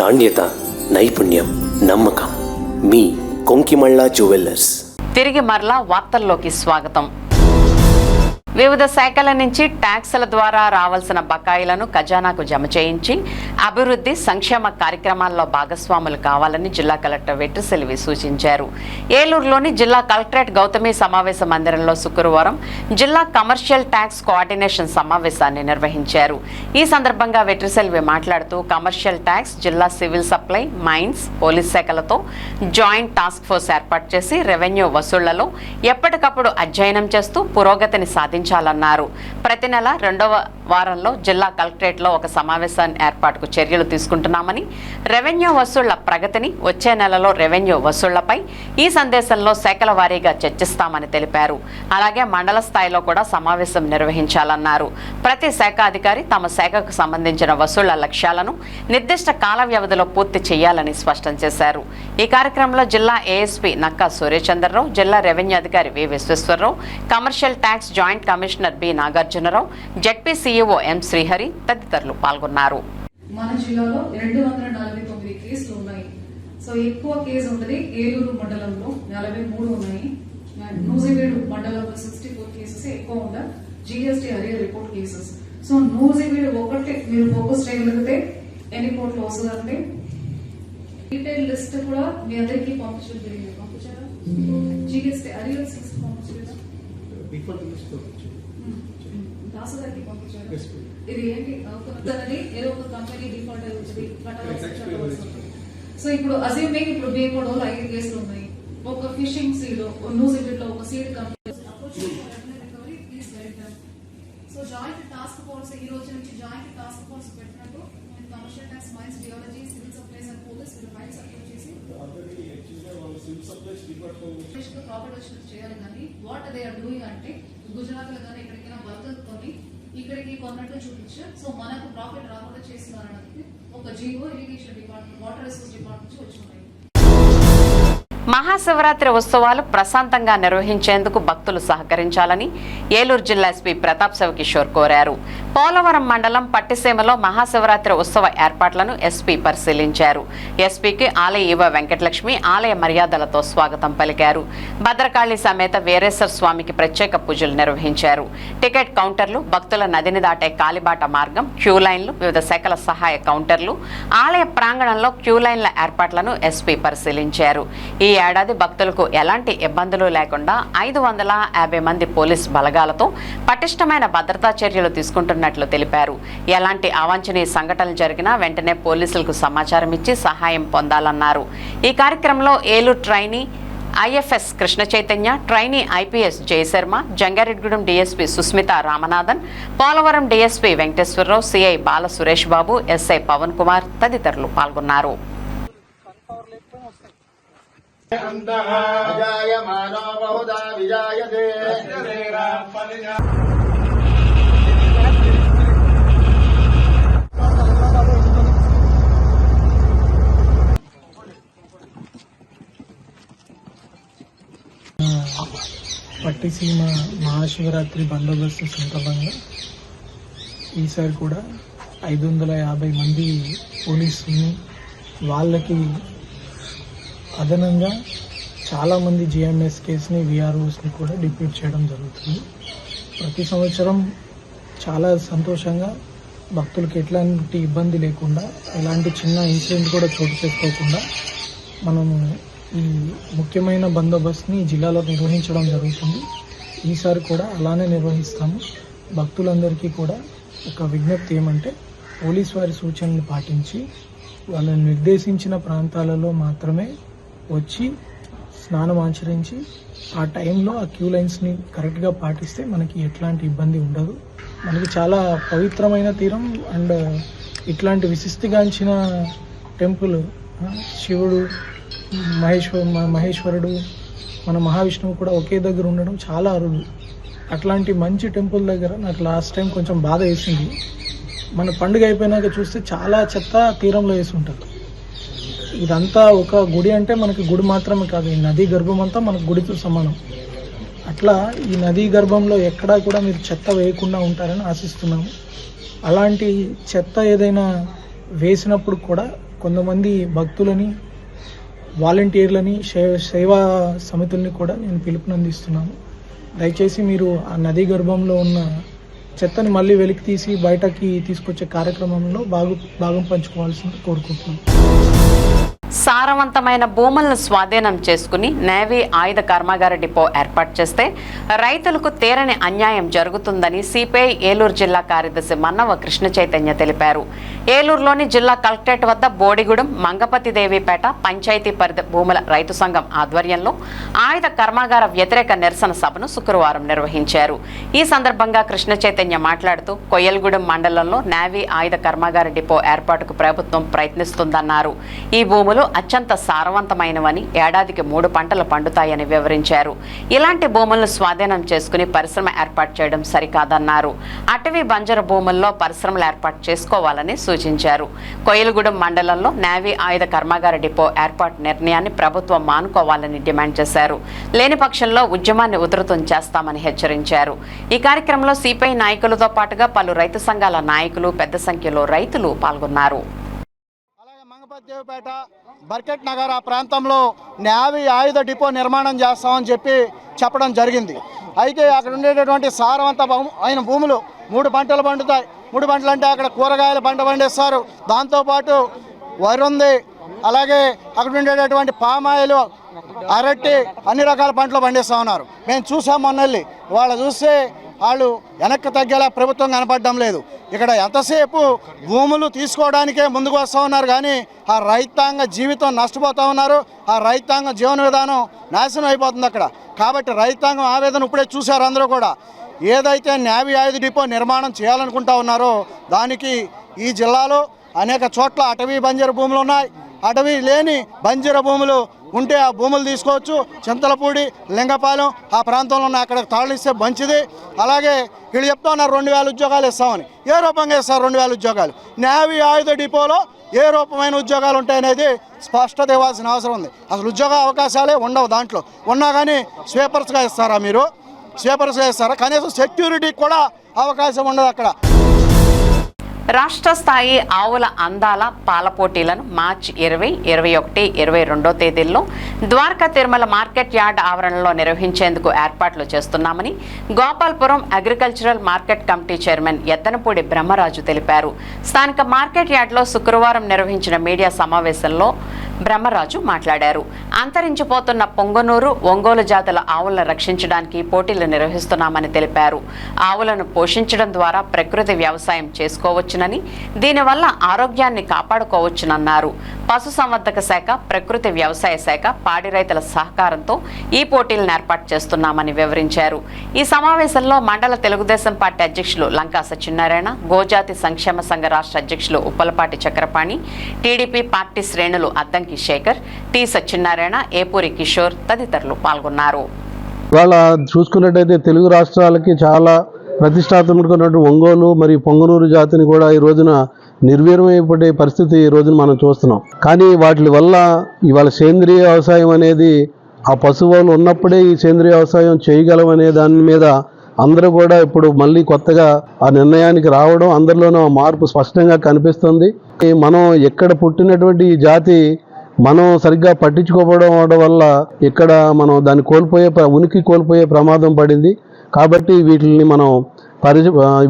నాణ్యత, నైపుణ్యం, నమ్మకం. మీ కొంకిమళ్ళ జ్యువెల్లర్స్. తిరిగి మరలా వార్తల్లోకి స్వాగతం. వివిధ శాఖల నుంచి ట్యాక్సుల ద్వారా రావాల్సిన బకాయిలను ఖజానాకు జమ చేయించి అభివృద్ధి సంక్షేమ కార్యక్రమాల్లో భాగస్వాములు కావాలని జిల్లా కలెక్టర్ వెట్రిసెల్వి సూచించారు. ఏలూరులోని జిల్లా కలెక్టరేట్ గౌతమి సమావేశ మందిరంలో శుక్రవారం జిల్లా కమర్షియల్ ట్యాక్స్ కోఆర్డినేషన్ సమావేశాన్ని నిర్వహించారు. ఈ సందర్భంగా వెట్రిసెల్వి మాట్లాడుతూ కమర్షియల్ ట్యాక్స్, జిల్లా సివిల్ సప్లై, మైన్స్, పోలీస్ శాఖలతో జాయింట్ టాస్క్ ఫోర్స్ ఏర్పాటు చేసి రెవెన్యూ వసూళ్లలో ఎప్పటికప్పుడు అధ్యయనం చేస్తూ పురోగతిని సాధించారు. ప్రతి నెల 2వ వారంలో జిల్లా కలెక్టరేట్లో ఒక సమావేశాన్ని ఏర్పాటుకు చర్యలు తీసుకుంటున్నామని, రెవెన్యూ వసూళ్ల ప్రగతిని, వచ్చే నెలలో రెవెన్యూ వసూళ్లపై ఈ సందేశంలో శాఖల వారీగా చర్చిస్తామని తెలిపారు. అలాగే మండల స్థాయిలో కూడా సమావేశం నిర్వహించాలన్నారు. ప్రతి శాఖ అధికారి తమ శాఖకు సంబంధించిన వసూళ్ల లక్ష్యాలను నిర్దిష్ట కాల వ్యవధిలో పూర్తి చేయాలని స్పష్టం చేశారు. ఈ కార్యక్రమంలో జిల్లా ఏఎస్పీ నక్కా సూర్యచంద్రరావు, జిల్లా రెవెన్యూ అధికారి V Visweswararao, commercial tax joint commissioner B Nagarjunarao, ZP CEO M Srihari తదితరులు పాల్గొన్నారు. మన జిల్లాలో 249 కేసులు ఉన్నాయి. సో ఎక్కువ కేసు ఉంటుంది ఏలూరు మండలంలో 43 ఉన్నాయి. నూజివీడు మండలంలో 64 కేసెస్ ఎక్కువ ఉంటాయి. GST arrear report cases. So Nuzvid ఒకటే మీరు ఫోకస్ చేయగలిగితే ఎన్ని కోట్లు వస్తుందంటే డీటెయిల్ లిస్ట్ కూడా మీ అందరికీ పంపించడం జరిగింది. పంపించారా? జిఎస్టీ అరియర్ 6 పంపించారా? దాసగారికి పంపించారు. ఇది ఏంటి అవుతున్నదని ఏదో ఒక కంపెనీ డిఫాల్ట్ అయి వచ్చింది. సో ఇప్పుడు అజ్యూమింగ్ ఇప్పుడు బేకోడలో 5 కేసులు ఉన్నాయి. ఒక ఫిషింగ్ సీడ్, న్యూజిలాండ్ ఒక seed company. So joint task force ఈ రోజు నుంచి జాయింట్ టాస్క్ ఫోర్స్ పెట్టినట్టు commercial tax, mines, geology, civil supplies and police files upload చేసి ప్రాపర్ చేయాలి. కానీ వాట్ దే ఆర్ డూయింగ్ అంటే గుజరాత్ లో కానీ ఎక్కడికైనా వర్కర్ కొని ఇక్కడికి కొన్నట్టు చూపించారు. సో మనకు ప్రాఫిట్ రాకుండా చేస్తున్నారన్నది ఒక GO irrigation department, water resource department నుంచి వచ్చినాయి. మహాశివరాత్రి ఉత్సవాలు ప్రశాంతంగా నిర్వహించేందుకు భక్తులు సహకరించాలని ఏలూరు జిల్లా ఎస్పీ ప్రతాప్ శివకిషోర్ కోరారు. పోలవరం మండలం పట్టిసీమలో మహాశివరాత్రి ఉత్సవ ఏర్పాట్లను ఎస్పీ పరిశీలించారు. ఎస్పీకి ఆలయ ఈవ వెంకటలక్ష్మి ఆలయ మర్యాదలతో స్వాగతం పలికారు. భద్రకాళి సమేత వీరేశ్వర స్వామికి ప్రత్యేక పూజలు నిర్వహించారు. టికెట్ కౌంటర్లు, భక్తుల నదిని దాటే కాలిబాట మార్గం, క్యూ లైన్లు, వివిధ శాఖల సహాయ కౌంటర్లు, ఆలయ ప్రాంగణంలో క్యూ లైన్ల ఏర్పాట్లను ఎస్పీ పరిశీలించారు. ఈ ఏడాది భక్తులకు ఎలాంటి ఇబ్బందులు లేకుండా 550 మంది పోలీస్ బలగాలతో పటిష్టమైన భద్రతా చర్యలు తీసుకుంటున్నట్లు తెలిపారు. ఎలాంటి అవాంఛనీయ సంఘటనలు జరిగినా వెంటనే పోలీసులకు సమాచారం ఇచ్చి సహాయం పొందాలన్నారు. ఈ కార్యక్రమంలో Eluru trainee IFS Krishna Chaitanya, trainee IPS Jayasharma, Jangareddygudem DSP Susmitha Ramanathan, Polavaram DSP Venkateswararao, CI Bala Suresh Babu, SI Pavan Kumar తదితరులు పాల్గొన్నారు. పట్టిసీమ మహాశివరాత్రి బందోబస్తు సందర్భంగా ఈసారి కూడా 550 మంది పోలీసుని, వాళ్ళకి అదనంగా చాలామంది జిఎంఎస్ కేసుని, విఆర్ఓస్ని కూడా డిప్యూట్ చేయడం జరుగుతుంది. ప్రతి సంవత్సరం చాలా సంతోషంగా భక్తులకు ఎట్లాంటి ఇబ్బంది లేకుండా, ఎలాంటి చిన్న ఇన్సిడెంట్ కూడా చోటు చేసుకోకుండా మనము ఈ ముఖ్యమైన బందోబస్తుని జిల్లాలో నిర్వహించడం జరుగుతుంది. ఈసారి కూడా అలానే నిర్వహిస్తాము. భక్తులందరికీ కూడా ఒక విజ్ఞప్తి ఏమంటే, పోలీస్ వారి సూచనలు పాటించి వాళ్ళని నిర్దేశించిన ప్రాంతాలలో మాత్రమే వచ్చి స్నానం ఆచరించి ఆ టైంలో ఆ క్యూ లైన్స్ని కరెక్ట్గా పాటిస్తే మనకి ఎట్లాంటి ఇబ్బంది ఉండదు. మనకి చాలా పవిత్రమైన తీరం అండ్ ఇట్లాంటి విశిష్టిగాంచిన టెంపుల్ శివుడు, మహేశ్వరుడు, మన మహావిష్ణువు కూడా ఒకే దగ్గర ఉండడం చాలా అరుదు. అట్లాంటి మంచి టెంపుల్ దగ్గర నాకు లాస్ట్ టైం కొంచెం బాధ వేసింది. మన పండుగ అయిపోయినాక చూస్తే చాలా చెత్త తీరంలో వేసి ఉంటుంది. ఇదంతా ఒక గుడి అంటే మనకి గుడి మాత్రమే కాదు, ఈ నదీ గర్భం అంతా మనకు గుడితో సమానం. అట్లా ఈ నదీ గర్భంలో ఎక్కడా కూడా మీరు చెత్త వేయకుండా ఉంటారని ఆశిస్తున్నాము. అలాంటి చెత్త ఏదైనా వేసినప్పుడు కూడా కొంతమంది భక్తులని, వాలంటీర్లని, సేవా సమితుల్ని కూడా నేను పిలుపునందిస్తున్నాను. దయచేసి మీరు ఆ నదీ గర్భంలో ఉన్న చెత్తని మళ్ళీ వెలికి తీసి బయటకి తీసుకొచ్చే కార్యక్రమంలో భాగం పంచుకోవాల్సింది కోరుకుంటున్నాను. సారవంతమైన భూములను స్వాధీనం చేసుకుని నేవీ ఆయుధ కర్మాగార డిపో ఏర్పాటు చేస్తే రైతులకు తీరని అన్యాయం జరుగుతుందని సిపిఐ ఏలూరు జిల్లా కార్యదర్శి మన్నవ కృష్ణ చైతన్య తెలిపారు. ఏలూరులోని జిల్లా కలెక్టరేట్ వద్ద బోడిగూడెం, మంగపతిదేవిపేట పంచాయతీ పరిధి భూముల రైతు సంఘం ఆధ్వర్యంలో ఆయుధ కర్మాగార వ్యతిరేక నిరసన సభను శుక్రవారం నిర్వహించారు. ఈ సందర్భంగా కృష్ణ చైతన్య మాట్లాడుతూ కొయ్యలగూడెం మండలంలో నేవీ ఆయుధ కర్మాగార డిపో ఏర్పాటుకు ప్రభుత్వం ప్రయత్నిస్తుందన్నారు. ఈ భూములు అత్యంత సారవంతమైనవని, ఏడాదికి 3 పంటలు పండుతాయని వివరించారు. ఇలాంటి భూములను స్వాధీనం చేసుకుని పరిశ్రమ ఏర్పాటు చేయడం సరికాదన్నారు. అటవీ బంజరు భూముల్లో పరిశ్రమలు ఏర్పాటు చేసుకోవాలని సూచించారు. కొయ్యలగూడెం మండలంలో నేవీ ఆయుధ కర్మాగార డిపో ఏర్పాటు నిర్ణయాన్ని ప్రభుత్వం మానుకోవాలని డిమాండ్ చేశారు. లేని పక్షంలో ఉద్యమాన్ని ఉధృతం చేస్తామని హెచ్చరించారు. ఈ కార్యక్రమంలో సిపిఐ నాయకులతో పాటుగా పలు రైతు సంఘాల నాయకులు, పెద్ద సంఖ్యలో రైతులు పాల్గొన్నారు. మంగపతిదేవిపేట, బర్కెట్ నగర్ ఆ ప్రాంతంలో నేవీ ఆయుధ డిపో నిర్మాణం చేస్తామని చెప్పడం జరిగింది. అయితే అక్కడ ఉండేటటువంటి సారవంతమైన భూములు 3 పంటలు పండుతాయి. 3 పంటలు అంటే అక్కడ కూరగాయల పంట పండిస్తారు, దాంతోపాటు వరి ఉంది, అలాగే అక్కడ ఉండేటటువంటి పామాయిలు, అరటి, అన్ని రకాల పంటలు పండిస్తూ ఉన్నారు. మేము చూసాం మొన్నెళ్ళి, వాళ్ళు చూస్తే వాళ్ళు వెనక్కి తగ్గేలా ప్రభుత్వం కనపడడం లేదు. ఇక్కడ ఎంతసేపు భూములు తీసుకోవడానికే ముందుకు వస్తూ ఉన్నారు, కానీ ఆ రైతాంగ జీవితం నష్టపోతూ ఉన్నారు. ఆ రైతాంగ జీవన విధానం నాశనం అయిపోతుంది అక్కడ. కాబట్టి రైతాంగం ఆవేదన ఇప్పుడే చూశారు అందరూ కూడా. ఏదైతే నేవీ ఆయుధ డిపో నిర్మాణం చేయాలనుకుంటా ఉన్నారో దానికి ఈ జిల్లాలో అనేక చోట్ల అటవీ బంజరు భూములు ఉన్నాయి. అటవీ లేని బంజర భూములు ఉంటే ఆ భూములు తీసుకోవచ్చు. చింతలపూడి, లింగపాలెం ఆ ప్రాంతంలో ఉన్న అక్కడ తాళ్ళు ఇస్తే మంచిది. అలాగే వీళ్ళు చెప్తా ఉన్నారు 2000 ఉద్యోగాలు ఇస్తామని. ఏ రూపంగా ఇస్తారు 2000 ఉద్యోగాలు? నేవీ ఆయుధ డిపోలో ఏ రూపమైన ఉద్యోగాలు ఉంటాయనేది స్పష్టత ఇవ్వాల్సిన అవసరం ఉంది. అసలు ఉద్యోగ అవకాశాలే ఉండవు దాంట్లో. ఉన్నా కానీ స్వీపర్స్గా ఇస్తారా మీరు? స్వీపర్స్గా ఇస్తారా? కనీసం సెక్యూరిటీకి కూడా అవకాశం ఉండదు అక్కడ. రాష్ట్ర స్థాయి ఆవుల అందాల పాల పోటీలను మార్చి 20, 21, 22 తేదీల్లో ద్వారకా తిరుమల మార్కెట్ యార్డ్ ఆవరణలో నిర్వహించేందుకు ఏర్పాట్లు చేస్తున్నామని Gopalapuram agricultural market committee chairman Yeddanapudi Brahmaraju తెలిపారు. స్థానిక మార్కెట్ యార్డ్లో శుక్రవారం నిర్వహించిన మీడియా సమావేశంలో బ్రహ్మరాజు మాట్లాడారు. అంతరించిపోతున్న పొంగనూరు, ఒంగోలు జాతుల ఆవులను రక్షించడానికి పోటీలు నిర్వహిస్తున్నామని తెలిపారు. ఆవులను పోషించడం ద్వారా ప్రకృతి వ్యవసాయం చేసుకోవచ్చునని, దీనివల్ల ఆరోగ్యాన్ని కాపాడుకోవచ్చునన్నారు. పశుసంవర్ధక శాఖ, ప్రకృతి వ్యవసాయ శాఖ, పాడి రైతుల సహకారంతో ఈ పోటీలను ఏర్పాటు చేస్తున్నామని వివరించారు. ఈ సమావేశంలో మండల తెలుగుదేశం పార్టీ అధ్యక్షులు లంకా సత్యనారాయణ, గోజాతి సంక్షేమ సంఘ రాష్ట్ర అధ్యక్షులు ఉప్పలపాటి చక్రపాణి, టీడీపీ పార్టీ శ్రేణులు అద్దంకి శేఖర్, టి సత్యనారాయణ, ఏపూరి కిషోర్ తదితరులు పాల్గొన్నారు. ఇవాళ చూసుకున్నట్టయితే తెలుగు రాష్ట్రాలకి చాలా ప్రతిష్టాత్మకమైనటువంటి ఒంగోలు మరియు పొంగనూరు జాతిని కూడా ఈ రోజున నిర్వీర్యమైపోయే పరిస్థితి ఈ రోజున మనం చూస్తున్నాం. కానీ వాటి వల్ల ఇవాళ సేంద్రియ వ్యవసాయం అనేది ఆ పశువులు ఉన్నప్పుడే ఈ సేంద్రియ వ్యవసాయం చేయగలమనే దాని మీద అందరూ కూడా ఇప్పుడు మళ్ళీ కొత్తగా ఆ నిర్ణయానికి రావడం, అందరిలోనూ ఆ మార్పు స్పష్టంగా కనిపిస్తుంది. మనం ఎక్కడ పుట్టినటువంటి ఈ జాతి మనం సరిగ్గా పట్టించుకోవడం వల్ల ఇక్కడ మనం దాన్ని ఉనికి కోల్పోయే ప్రమాదం పడింది. కాబట్టి వీటిని మనం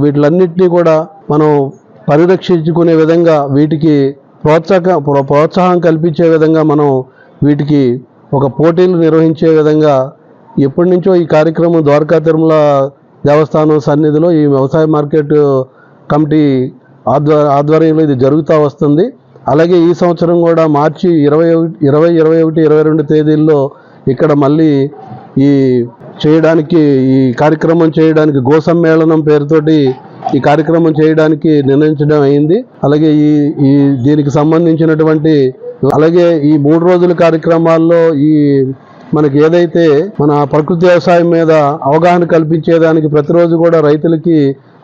వీటిలన్నింటినీ కూడా మనం పరిరక్షించుకునే విధంగా, వీటికి ప్రోత్సాహం కల్పించే విధంగా మనం వీటికి ఒక పోటీలు నిర్వహించే విధంగా ఎప్పటి నుంచో ఈ కార్యక్రమం ద్వారకా తిరుమల దేవస్థానం సన్నిధిలో ఈ వ్యవసాయ మార్కెట్ కమిటీ ఆధ్వర్యంలో ఇది జరుగుతూ వస్తుంది. అలాగే ఈ సంవత్సరం కూడా మార్చి 20, 21, 22 తేదీల్లో ఇక్కడ మళ్ళీ ఈ కార్యక్రమం చేయడానికి గోసమ్మేళనం పేరుతోటి ఈ కార్యక్రమం చేయడానికి నిర్ణయించడం అయింది. అలాగే దీనికి సంబంధించినటువంటి అలాగే ఈ 3 రోజుల కార్యక్రమాల్లో మనకి ఏదైతే మన ప్రకృతి వ్యవసాయం మీద అవగాహన కల్పించేదానికి ప్రతిరోజు కూడా రైతులకి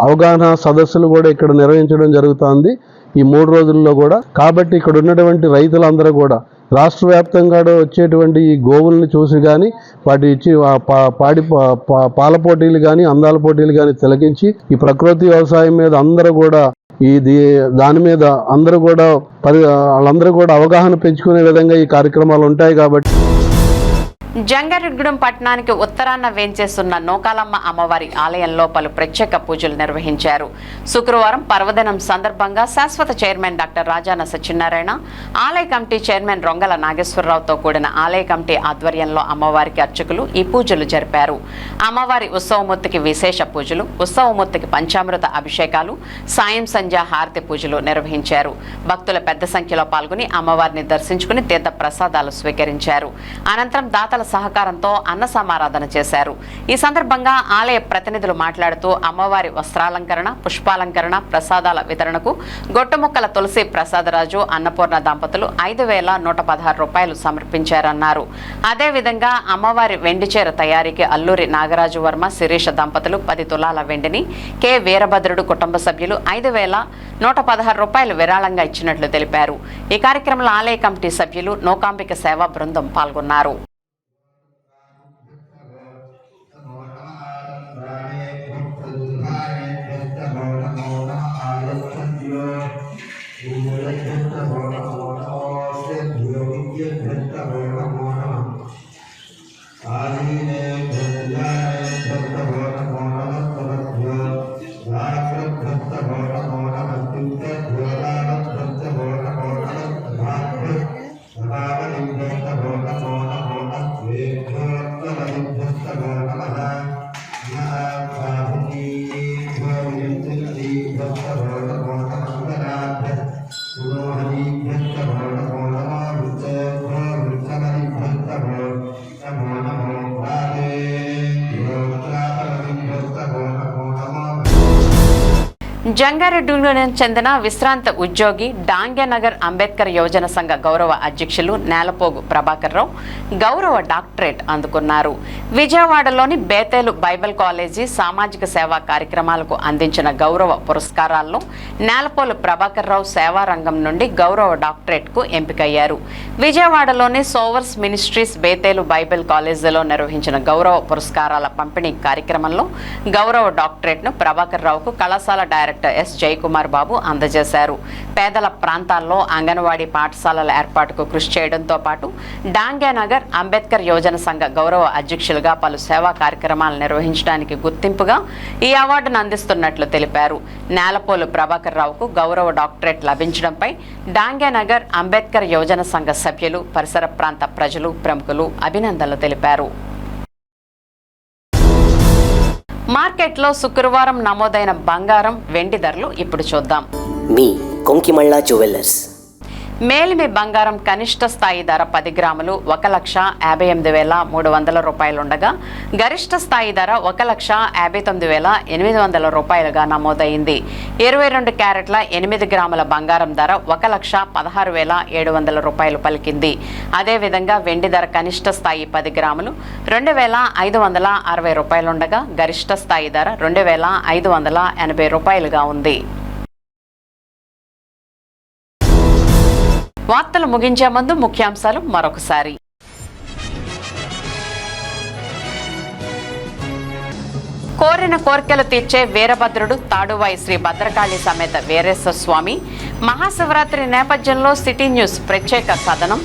అవగాహన సదస్సులు కూడా ఇక్కడ నిర్వహించడం జరుగుతుంది ఈ 3 రోజుల్లో కూడా. కాబట్టి ఇక్కడ ఉన్నటువంటి రైతులందరూ కూడా రాష్ట్ర వ్యాప్తంగా వచ్చేటువంటి ఈ గోవుల్ని చూసి కానీ వాటి ఇచ్చి పాల పోటీలు కానీ అందాల పోటీలు కానీ తిలకించి ఈ ప్రకృతి వ్యవసాయం మీద అందరూ కూడా దాని మీద అందరూ కూడా వాళ్ళందరూ కూడా అవగాహన పెంచుకునే విధంగా ఈ కార్యక్రమాలు ఉంటాయి కాబట్టి. జంగారెడ్డిగూడెం పట్టణానికి ఉత్తరాన వేంచేస్తున్న నూకాలమ్మ అమ్మవారి ఆలయంలో పలు ప్రత్యేక పూజలు నిర్వహించారు. శుక్రవారం పర్వదినం సందర్భంగా శాశ్వత చైర్మన్ డాక్టర్ రాజాన సత్యనారాయణ, ఆలయ కమిటీ చైర్మన్ రొంగల నాగేశ్వరరావుతో కూడిన ఆలయ కమిటీ ఆధ్వర్యంలో అమ్మవారికి అర్చకులు ఈ పూజలు జరిపారు. అమ్మవారి ఉత్సవమూర్తికి విశేష పూజలు, ఉత్సవమూర్తికి పంచామృత అభిషేకాలు, సాయం సంధ్య హారతి పూజలు నిర్వహించారు. భక్తుల పెద్ద సంఖ్యలో పాల్గొని అమ్మవారిని దర్శించుకుని తీర్థ ప్రసాదాలు స్వీకరించారు. అనంతరం దాతల సహకారంతో అన్న సమారాధన చేశారు. ఈ సందర్భంగా ఆలయ ప్రతినిధులు మాట్లాడుతూ అమ్మవారి వస్త్రాలంకరణ, పుష్పాలంకరణ, ప్రసాదాల వితరణకు గొట్టుముక్కల తులసి ప్రసాదరాజు, అన్నపూర్ణ దంపతులు 5,116 రూపాయలు సమర్పించారన్నారు. అదేవిధంగా అమ్మవారి వెండిచీర తయారీకి అల్లూరి నాగరాజు వర్మ, శిరీష దంపతులు 10 తులాల వెండిని, కె వీరభద్రుడు కుటుంబ సభ్యులు 5,116 రూపాయలు విరాళంగా ఇచ్చినట్లు తెలిపారు. ఈ కార్యక్రమంలో ఆలయ కమిటీ సభ్యులు, నూకాంబిక సేవా బృందం పాల్గొన్నారు. జంగారెడ్డిగూడెం చెందిన విశ్రాంత ఉద్యోగి డాంగేనగర్ అంబేద్కర్ యోజన సంఘ గౌరవ అధ్యక్షులు నేలపోగు ప్రభాకర్ రావు గౌరవ డాక్టరేట్ అందుకున్నారు. విజయవాడలోని బేతేలు బైబిల్ కాలేజీ సామాజిక సేవా కార్యక్రమాలకు అందించిన గౌరవ పురస్కారాల్లో నేలపోలు ప్రభాకర్ రావు సేవా రంగం నుండి గౌరవ డాక్టరేట్ కు ఎంపికయ్యారు. విజయవాడలోని సోవర్స్ మినిస్ట్రీస్ బేతేలు బైబిల్ కాలేజీలో నిర్వహించిన గౌరవ పురస్కారాల పంపిణీ కార్యక్రమంలో గౌరవ డాక్టరేట్ ను ప్రభాకర్ రావుకు కళాశాల డైరెక్టర్ ఎస్ జయకుమార్ బాబు అందజేశారు. పేదల ప్రాంతాల్లో అంగన్వాడీ పాఠశాలల ఏర్పాటుకు కృషి చేయడంతో పాటు డాంగేనగర్ అంబేద్కర్ యోజన సంఘ గౌరవ అధ్యక్షులుగా పలు సేవా కార్యక్రమాలు నిర్వహించడానికి గుర్తింపుగా ఈ అవార్డును అందిస్తున్నట్లు తెలిపారు. నేలపోలు ప్రభాకర్ రావుకు గౌరవ డాక్టరేట్ లభించడంపై డాంగేనగర్ అంబేద్కర్ యోజన సంఘ సభ్యులు, పరిసర ప్రాంత ప్రజలు, ప్రముఖులు అభినందనలు తెలిపారు. మార్కెట్లో శుక్రవారం నమోదైన బంగారం, వెండి ధరలు ఇప్పుడు చూద్దాం. మీ కొంకిమళ్ళ జ్యువెలర్స్ మేలిమి బంగారం కనిష్ట స్థాయి ధర 10 గ్రాములు 1,58,300 రూపాయలుండగా గరిష్ట స్థాయి ధర 1,59,800 రూపాయలుగా నమోదైంది. 22 క్యారెట్ల 8 గ్రాముల బంగారం ధర 1,16,700 రూపాయలు పలికింది. అదేవిధంగా వెండి ధర కనిష్ట స్థాయి 10 గ్రాములు 2,560 రూపాయలుండగా గరిష్ట స్థాయి ధర 2,580 రూపాయలుగా ఉంది. వార్తలు ముగించే ముందు ముఖ్యాంశాలు మరొకసారి. కోరిన కోర్కెలు తీర్చే వీరభద్రుడు తాడువాయి శ్రీ భద్రకాళి సమేత వీరేశ్వర స్వామి మహాశివరాత్రి నేపథ్యంలో సిటీ న్యూస్ ప్రత్యేక కథనం.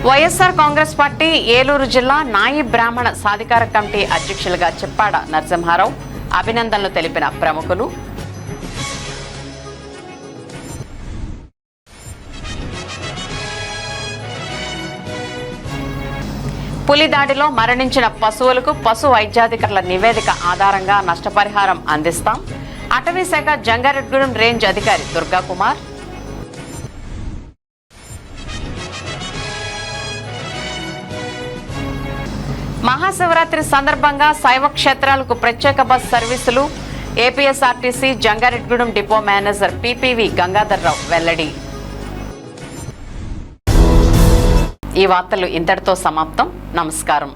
వైఎస్ఆర్ కాంగ్రెస్ పార్టీ ఏలూరు జిల్లా నాయి బ్రాహ్మణ సాధికార కమిటీ అధ్యక్షులుగా చిప్పాడ నరసింహారావు అభినందనలు తెలిపిన ప్రముఖులు. పులి దాడిలో మరణించిన పశువులకు పశు వైద్యాధికారుల నివేదిక ఆధారంగా నష్టపరిహారం అందిస్తాం. అటవీ శాఖ జంగారెడ్డిగూడెం రేంజ్ అధికారి దుర్గా కుమార్. మహాశివరాత్రి సందర్భంగా శైవ క్షేత్రాలకు ప్రత్యేక బస్ సర్వీసులు. APSRTC Jangareddygudem depot manager PPV Gangadharrao వెల్లడి. ఈ వార్తలు ఇంతటితో సమాప్తం. నమస్కారం.